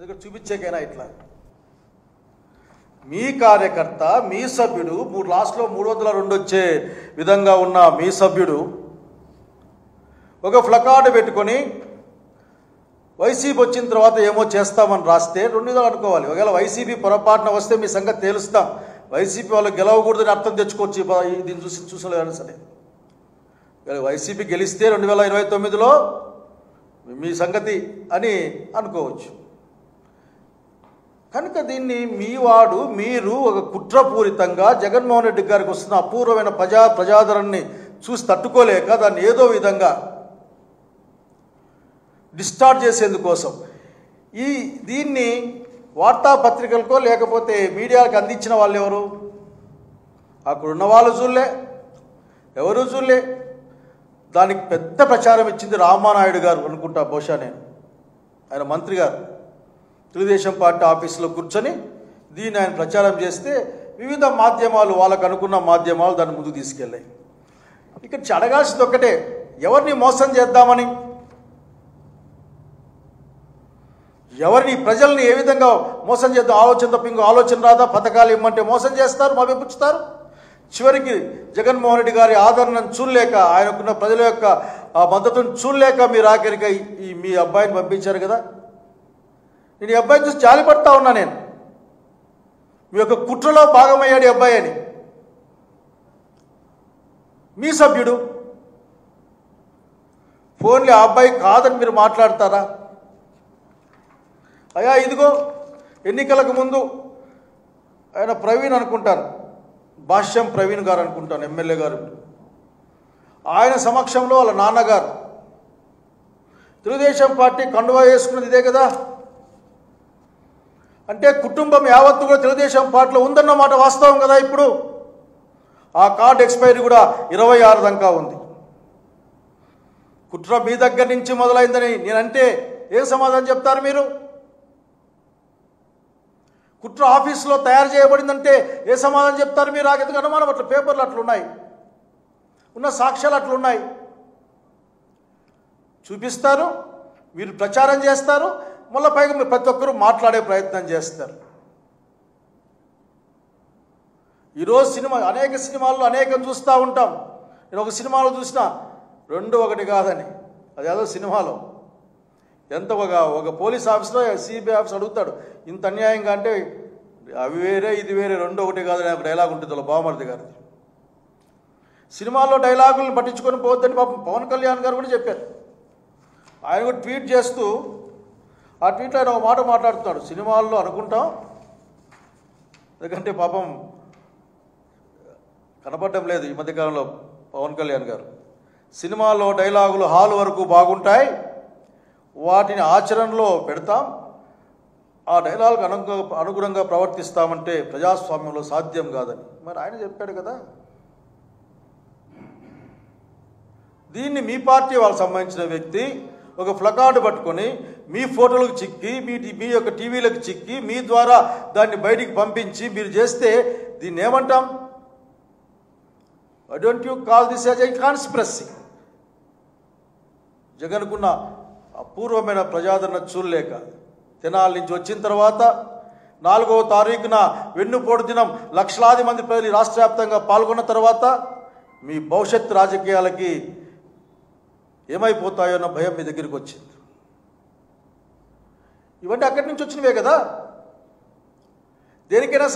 ఎందుకంటే చూపించేకైనా ఇట్లా మీ కార్యకర్త మీ సభ్యుడు లాస్ట్లో 302 వచ్చే విధంగా ఉన్న మీ సభ్యుడు ఒక ప్లకార్డు పెట్టుకొని వైసీపీ వచ్చిన తర్వాత ఏమో చేస్తామని రాస్తే 2 విధాలు అనుకోవాలి. ఒకవేళ వైసీపీ పొరపాటున వస్తే మీ సంగతి తేలుస్తాం. వైసీపీ వాళ్ళు గెలవకూడదని అర్థం తెచ్చుకోవచ్చు. దీన్ని చూసలేదని సరే వైసీపీ గెలిస్తే 2029లో మీ సంగతి అని అనుకోవచ్చు. కనుక దీన్ని మీరు ఒక కుట్రపూరితంగా జగన్మోహన్ రెడ్డి గారికి వస్తున్న అపూర్వమైన ప్రజాదరణని చూసి తట్టుకోలేక దాన్ని ఏదో విధంగా డిస్టార్ట్ చేసేందుకోసం దీన్ని వార్తాపత్రికలకో లేకపోతే మీడియాకి అందించిన వాళ్ళు ఎవరు? అక్కడున్న వాళ్ళు చూడలే, ఎవరు చూడలే. దానికి పెద్ద ప్రచారం ఇచ్చింది రామానాయుడు గారు అనుకుంటా, బహుశా ఆయన మంత్రి గారు తెలుగుదేశం పార్టీ ఆఫీసులో కూర్చొని దీన్ని ఆయన ప్రచారం చేస్తే వివిధ మాధ్యమాలు వాళ్ళకు అనుకున్న మాధ్యమాలు దాన్ని ముందుకు తీసుకెళ్ళాయి. ఇక్కడ అడగాల్సింది ఒక్కటే, ఎవరిని మోసం చేద్దామని, ఎవరిని ప్రజల్ని ఏ విధంగా మోసం చేద్దాం ఆలోచన తప్ప ఇంకో ఆలోచన రాదా? పథకాలు ఇమ్మంటే మోసం చేస్తారు, మభ్యపుచ్చుతారు. చివరికి జగన్మోహన్ రెడ్డి గారి ఆదరణను చూడలేక, ఆయనకున్న ప్రజల యొక్క మద్దతును చూడలేక మీరు ఆఖరిగా మీ అబ్బాయిని పంపించారు కదా. నేను ఈ అబ్బాయిని చూసి జాలిపడతా ఉన్నా. నేను మీ యొక్క కుట్రలో భాగమయ్యాడు ఈ అబ్బాయి అని. మీ సభ్యుడు ఫోన్లో ఆ అబ్బాయి కాదని మీరు మాట్లాడతారా? అయ్యా ఇదిగో ఎన్నికలకు ముందు ఆయన ప్రవీణ్ అనుకుంటాను, భాష్యం ప్రవీణ్ గారు అనుకుంటాను, ఎమ్మెల్యే గారు. ఆయన సమక్షంలో వాళ్ళ నాన్నగారు తెలుగుదేశం పార్టీ కండువా వేసుకున్నది ఇదే కదా. అంటే కుటుంబం యావత్తు కూడా తెలుగుదేశం పార్టీలో ఉందన్నమాట వాస్తవం కదా. ఇప్పుడు ఆ కార్డు ఎక్స్పైరీ కూడా 26 దాకా ఉంది. కుట్ర మీ దగ్గర నుంచి మొదలైందని నేనంటే ఏం సమాధానం చెప్తారు మీరు? కుట్ర ఆఫీసులో తయారు చేయబడిందంటే ఏ సమాధానం చెప్తారు మీరు? ఎందుకు అనుమానం? అట్లా పేపర్లు అట్లున్నాయి, ఉన్న సాక్ష్యాలు అట్లున్నాయి, చూపిస్తారు, మీరు ప్రచారం చేస్తారు, మళ్ళీ పైగా మీరు ప్రతి ఒక్కరూ మాట్లాడే ప్రయత్నం చేస్తారు. ఈరోజు అనేక సినిమాల్లో అనేకం చూస్తూ ఉంటాం. నేను ఒక సినిమాలో చూసిన 2 ఒకటి కాదని, అదేదో సినిమాలో ఎంత ఒక పోలీస్ ఆఫీస్లో సిబిఐ ఆఫీస్ అడుగుతాడు, ఇంత అన్యాయంగా అంటే అవి వేరే ఇది వేరే 2 ఒకటి కాదని ఒక డైలాగ్ ఉంటుంది వాళ్ళ బావమరిది గారిది. సినిమాల్లో డైలాగులను పట్టించుకొని పోవద్దని పాపం పవన్ కళ్యాణ్ గారు కూడా చెప్పారు. ఆయన కూడా ట్వీట్ చేస్తూ ఆ ట్వీట్లో ఆయన ఒక మాట మాట్లాడుతున్నాడు, సినిమాల్లో అనుకుంటాం, ఎందుకంటే పాపం కనపడటం లేదు ఈ మధ్యకాలంలో పవన్ కళ్యాణ్ గారు. సినిమాల్లో డైలాగులు హాల్ వరకు బాగుంటాయి, వాటిని ఆచరణలో పెడతాం, ఆ డైలాగ్ అనుగుణంగా ప్రవర్తిస్తామంటే ప్రజాస్వామ్యంలో సాధ్యం కాదని మరి ఆయన చెప్పాడు కదా. దీన్ని మీ పార్టీ వాళ్ళకి సంబంధించిన వ్యక్తి ఒక ప్లకార్డు పట్టుకొని మీ ఫోటోలకు చిక్కి మీ యొక్క టీవీలకు చిక్కి మీ ద్వారా దాన్ని బయటికి పంపించి మీరు చేస్తే దీన్ని ఏమంటాం? Why don't you call this as a conspiracy? జగన్కున్న అపూర్వమైన ప్రజాదరణ చూడలేక తెనాలి నుంచి వచ్చిన తర్వాత 4వ తారీఖున వెన్నుపోటు దినం లక్షలాది మంది ప్రజలు రాష్ట్ర వ్యాప్తంగా పాల్గొన్న తర్వాత మీ భవిష్యత్ రాజకీయాలకి ఏమైపోతాయో అన్న భయం మీ దగ్గరికి వచ్చింది. ఇవన్నీ అక్కడి నుంచి వచ్చినవే కదా. దేనికైనా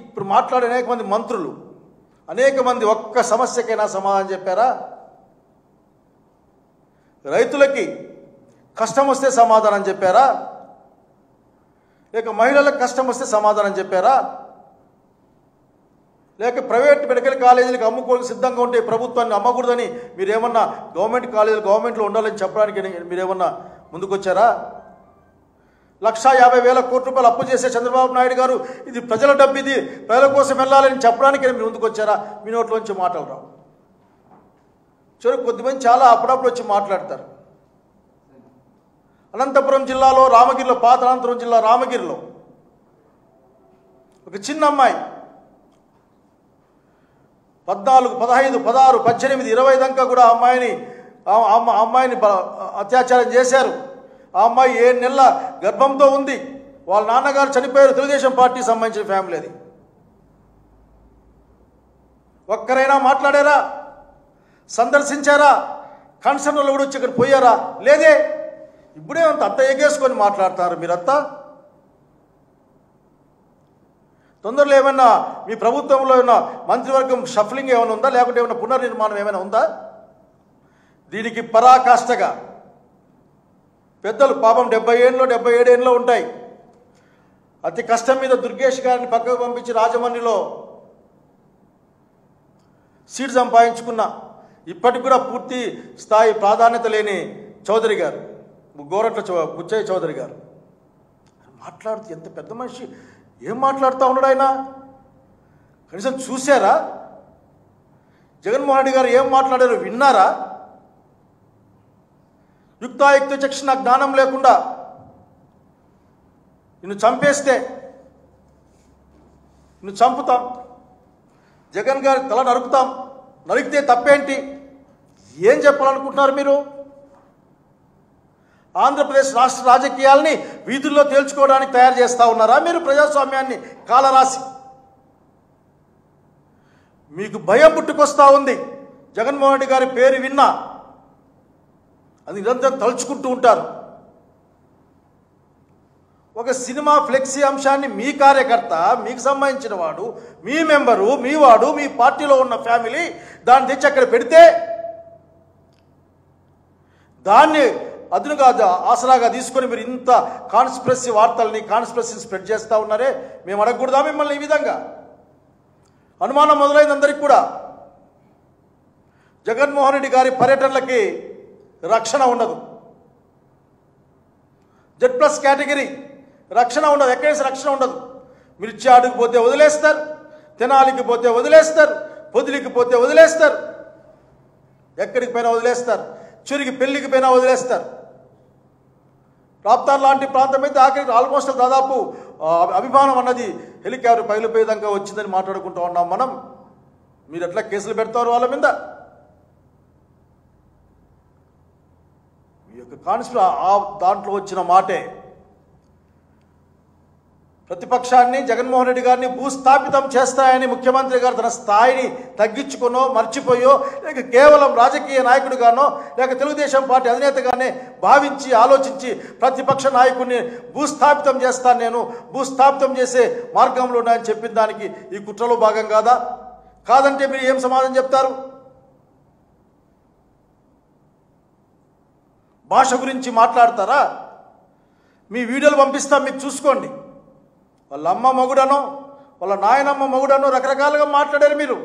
ఇప్పుడు మాట్లాడే అనేక మంది మంత్రులు, అనేక మంది ఒక్క సమస్యకైనా సమాధానం చెప్పారా? రైతులకి కష్టం వస్తే సమాధానం చెప్పారా? లేక మహిళలకు కష్టం వస్తే సమాధానం చెప్పారా? లేక ప్రైవేట్ మెడికల్ కాలేజీలకు అమ్ముకోవడానికి సిద్ధంగా ఉంటే ప్రభుత్వాన్ని అమ్మకూడదని మీరేమన్నా గవర్నమెంట్ కాలేజీలు గవర్నమెంట్లో ఉండాలని చెప్పడానికి మీరేమన్నా ముందుకొచ్చారా? 1,50,000 కోట్ల రూపాయలు అప్పు చేసే చంద్రబాబు నాయుడు గారు ఇది ప్రజల డబ్బు, ఇది ప్రజల కోసం వెళ్ళాలని చెప్పడానికి మీరు ముందుకొచ్చారా? మీ నోట్లోంచి మాటలు రావు. కొద్దిమంది చాలా అప్పుడప్పుడు వచ్చి మాట్లాడతారు. అనంతపురం జిల్లాలో రామగిరిలో, పాత అనంతపురం జిల్లా రామగిరిలో ఒక చిన్న అమ్మాయి 14, 15, 16, 18, 20 దాకా కూడా అమ్మాయిని అత్యాచారం చేశారు. ఆ అమ్మాయి 7 నెలల గర్భంతో ఉంది. వాళ్ళ నాన్నగారు చనిపోయారు. తెలుగుదేశం పార్టీకి సంబంధించిన ఫ్యామిలీ అది. ఒక్కరైనా మాట్లాడారా? సందర్శించారా? కన్సర్న్ వాళ్ళు కూడా వచ్చి ఇక్కడ పోయారా? లేదే. ఇప్పుడే అంత ఎగేసుకొని మాట్లాడతారు మీరంతా. తొందరలో ఏమైనా మీ ప్రభుత్వంలో ఏమైనా మంత్రివర్గం షఫ్లింగ్ ఏమైనా ఉందా? లేకుంటే ఏమైనా పునర్నిర్మాణం ఏమైనా ఉందా? దీనికి పరాకాష్ఠగా పెద్దలు పాపం 70 ఏళ్ళలో 77 ఏళ్ళలో ఉంటాయి. అతి కష్టం మీద దుర్గేష్ గారిని పక్కకు పంపించి రాజమండ్రిలో సీట్ సంపాదించుకున్న ఇప్పటికి కూడా పూర్తి స్థాయి ప్రాధాన్యత లేని చౌదరి గారు, గోరట్ల బుచ్చయ్య చౌదరి గారు మాట్లాడుతూ ఎంత పెద్ద మనిషి ఏం మాట్లాడుతూ ఉన్నాడు ఆయన? కనీసం చూశారా? జగన్మోహన్ రెడ్డి గారు ఏం మాట్లాడారో విన్నారా? యుక్తాయుక్త చక్షణ జ్ఞానం లేకుండా నిన్ను చంపేస్తే నిన్ను చంపుతాం, జగన్ గారి తల నరుకుతాం, నరికితే తప్పేంటి? ఏం చెప్పాలనుకుంటున్నారు మీరు? ఆంధ్రప్రదేశ్ రాష్ట్ర రాజకీయాల్ని వీధుల్లో తేల్చుకోవడానికి తయారు చేస్తూ ఉన్నారా మీరు? ప్రజాస్వామ్యాన్ని కాలరాసి మీకు భయం పుట్టుకొస్తూ ఉంది. జగన్మోహన్ రెడ్డి గారి పేరు విన్నా అది నిరంతరం తలుచుకుంటూ ఉంటారు. ఒక సినిమా ఫ్లెక్సీ అంశాన్ని మీ కార్యకర్త, మీకు సంబంధించిన వాడు, మీ మెంబరు, మీ వాడు, మీ పార్టీలో ఉన్న ఫ్యామిలీ దాన్ని తెచ్చి అక్కడ పెడితే దాన్ని అదునుగా ఆసరాగా తీసుకొని మీరు ఇంత కాన్స్పిరసీ వార్తల్ని కాన్స్పిరసీని స్ప్రెడ్ చేస్తూ ఉన్నారే. మేము అడగకూడదా మిమ్మల్ని? ఈ విధంగా అనుమానం మొదలైంది అందరికి కూడా. జగన్మోహన్ రెడ్డి గారి పర్యటనలకి రక్షణ ఉండదు. Z+ కేటగిరీ రక్షణ ఉండదు. ఎక్కడేసి రక్షణ ఉండదు. మిర్చాడుకు పోతే వదిలేస్తారు, తెనాలికి పోతే వదిలేస్తారు, పొదిలికి పోతే వదిలేస్తారు, ఎక్కడికి పోయినా వదిలేస్తారు, చురికి పెళ్లికి పోయినా వదిలేస్తారు. రాప్తార్ లాంటి ప్రాంతం అయితే ఆఖరికి ఆల్మోస్ట్ దాదాపు అభిమానం అన్నది హెలికాప్టర్ పగిలిపోయేదాకా వచ్చిందని మాట్లాడుకుంటూ ఉన్నాం మనం. మీరు ఎట్లా కేసులు పెడతారు వాళ్ళ మీద? ఈ యొక్క దాంట్లో వచ్చిన మాటే ప్రతిపక్షాన్ని, జగన్మోహన్ రెడ్డి గారిని భూస్థాపితం చేస్తాయని ముఖ్యమంత్రి గారు తన స్థాయిని తగ్గించుకునో మర్చిపోయో, లేక కేవలం రాజకీయ నాయకుడిగానో, లేక తెలుగుదేశం పార్టీ అధినేతగానే భావించి ఆలోచించి ప్రతిపక్ష నాయకుడిని భూస్థాపితం చేస్తాను, నేను భూస్థాపితం చేసే మార్గంలో ఉన్నాయని చెప్పిన దానికి ఈ కుట్రలో భాగం కాదా? కాదంటే మీరు ఏం సమాధానం చెప్తారు? భాష గురించి మాట్లాడతారా? మీ వీడియోలు పంపిస్తాం, మీకు చూసుకోండి. వాళ్ళ అమ్మ మొగుడనో వాళ్ళ నాయనమ్మ మొగుడనో రకరకాలుగా మాట్లాడారు మీరు.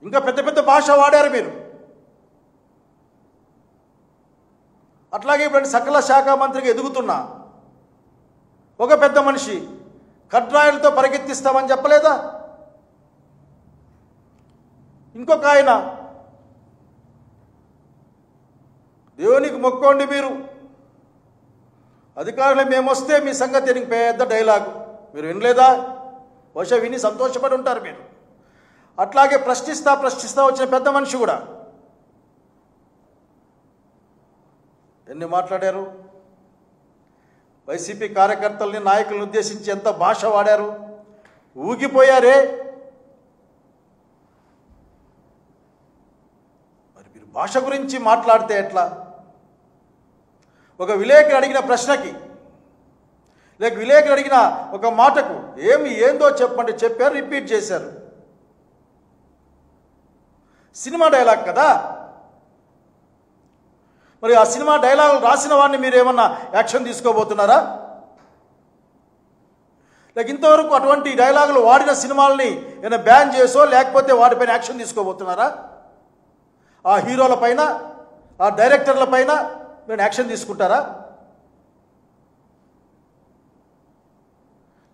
ఇంకా పెద్ద పెద్ద భాష వాడారు మీరు. అట్లాగే ఇప్పుడు సకల శాఖ మంత్రిగా ఎదుగుతున్నా ఒక పెద్ద మనిషి కడ్రాయిలతో పరిగెత్తిస్తామని చెప్పలేదా? ఇంకొక ఆయన దేవునికి మొక్కోండి మీరు, అధికారులు మేము వస్తే మీ సంగతి నీకు పెద్ద డైలాగు. మీరు వినలేదా? బహుశా విని సంతోషపడి ఉంటారు మీరు. అట్లాగే ప్రశ్నిస్తా వచ్చిన పెద్ద మనిషి కూడా ఎన్ని మాట్లాడారు? వైసీపీ కార్యకర్తల్ని, నాయకులను ఉద్దేశించి ఎంత భాష వాడారు? ఊగిపోయారే. మరి మీరు భాష గురించి మాట్లాడితే ఎట్లా? ఒక విలేకరు అడిగిన ప్రశ్నకి, లేక విలేకరు అడిగిన ఒక మాటకు ఏందో చెప్పండి చెప్పారు, రిపీట్ చేశారు. సినిమా డైలాగ్ కదా. మరి ఆ సినిమా డైలాగులు రాసిన వాడిని మీరు ఏమన్నా యాక్షన్ తీసుకోబోతున్నారా? లేక ఇంతవరకు అటువంటి డైలాగులు వాడిన సినిమాలని ఏమైనా బ్యాన్ చేసో లేకపోతే వాటిపైన యాక్షన్ తీసుకోబోతున్నారా? ఆ హీరోల పైన, ఆ డైరెక్టర్ల పైన మీరు యాక్షన్ తీసుకుంటారా?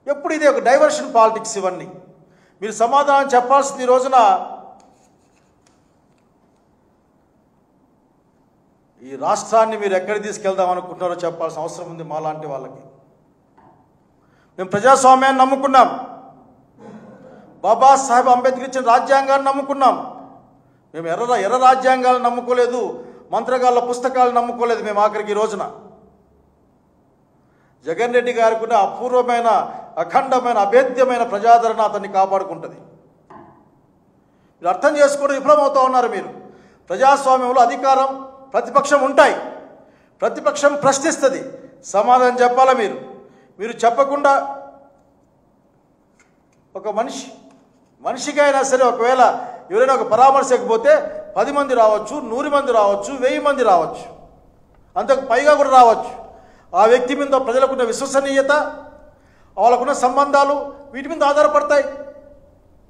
ఎప్పుడు ఇది ఒక డైవర్షన్ పాలిటిక్స్. ఇవన్నీ మీరు సమాధానం చెప్పాల్సింది. ఈ రోజున ఈ రాష్ట్రాన్ని మీరు ఎక్కడికి తీసుకెళ్దాం అనుకుంటున్నారో చెప్పాల్సిన అవసరం ఉంది మాలాంటి వాళ్ళకి. మేము ప్రజాస్వామ్యాన్ని నమ్ముకున్నాం, బాబాసాహెబ్ అంబేద్కర్ ఇచ్చిన రాజ్యాంగాన్ని నమ్ముకున్నాం. మేము ఎర్ర రాజ్యాంగాలను నమ్ముకోలేదు, మంత్రగాళ్ళ పుస్తకాలు నమ్ముకోలేదు మేము ఆఖరికి ఈ రోజున. జగన్ రెడ్డి గారికి ఉన్న అపూర్వమైన, అఖండమైన, అభేద్యమైన ప్రజాదరణ అతన్ని కాపాడుకుంటుంది. మీరు అర్థం చేసుకోవడం విఫలమవుతూ ఉన్నారు. మీరు ప్రజాస్వామ్యంలో అధికారం, ప్రతిపక్షం ఉంటాయి. ప్రతిపక్షం ప్రశ్నిస్తుంది, సమాధానం చెప్పాలా మీరు చెప్పకుండా ఒక మనిషికి అయినా సరే ఒకవేళ ఎవరైనా ఒక పరామర్శకు పోతే 10 మంది రావచ్చు, 100 మంది రావచ్చు, 1000 మంది రావచ్చు, అంతకు పైగా కూడా రావచ్చు. ఆ వ్యక్తి మీద ప్రజలకున్న విశ్వసనీయత, వాళ్ళకున్న సంబంధాలు వీటి మీద ఆధారపడతాయి.